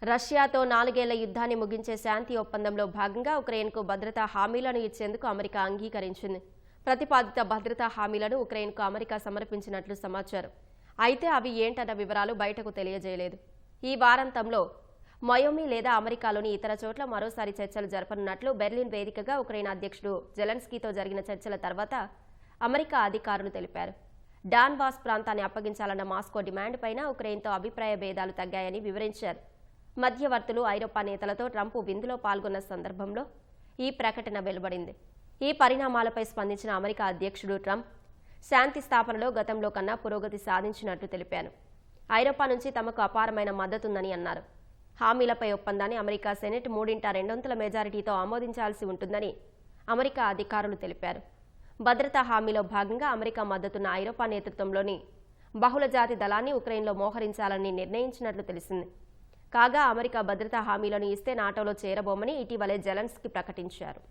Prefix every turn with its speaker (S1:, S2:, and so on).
S1: రష్యాతో 4 ఏళ్ల యుద్ధాన్ని ముగించే శాంతి ఒప్పందంలో భాగంగా ఉక్రెయిన్కు భద్రతా హామీలను ఇచ్చేందుకు అమెరికా అంగీకరించింది. ప్రతిపాదిత భద్రతా హామీలను ఉక్రెయిన్కు అమెరికా సమర్పించినట్లు సమాచారం. అయితే అవి ఏంటన్న వివరాలు బయటకు తెలియజేయలేదు. ఈ వారాంతంలో మయోమి లేదా అమెరికాలోని ఇతర చోట్ల మరోసారి చర్చలు జరపనున్నట్లు బెర్లిన్ వేదికగా ఉక్రెయిన్ అధ్యక్షుడు జెలెన్స్కీతో జరిగిన చర్చల తర్వాత అమెరికా అధికారులు తెలిపారు. డాన్బాస్ ప్రాంతాన్ని అప్పగించాలన్న మాస్కో డిమాండ్ పైన ఉక్రెయిన్తో అభిప్రాయ భేదాలు తగ్గాయని వివరించారు. మధ్యవర్తులు, ఐరోపా నేతలతో ట్రంప్ విందులో పాల్గొన్న సందర్భంలో ఈ ప్రకటన వెలువడింది. ఈ పరిణామాలపై స్పందించిన అమెరికా అధ్యక్షుడు ట్రంప్ శాంతి స్థాపనలో గతంలో కన్నా పురోగతి సాధించినట్లు తెలిపారు. ఐరోపా నుంచి తమకు అపారమైన మద్దతుందని అన్నారు. హామీలపై ఒప్పందాన్ని అమెరికా సెనెట్ 3/2 మెజారిటీతో ఆమోదించాల్సి ఉంటుందని అమెరికా అధికారులు తెలిపారు. భద్రతా హామీలో భాగంగా అమెరికా మద్దతున్న ఐరోపా నేతృత్వంలోని బహుళజాతి దళాన్ని ఉక్రెయిన్లో మోహరించాలని నిర్ణయించినట్లు తెలిసింది. కాగా అమెరికా భద్రతా హామీలను ఇస్తే నాటోలో చేరబోమని ఇటీవలే జెలెన్స్కీ ప్రకటించారు.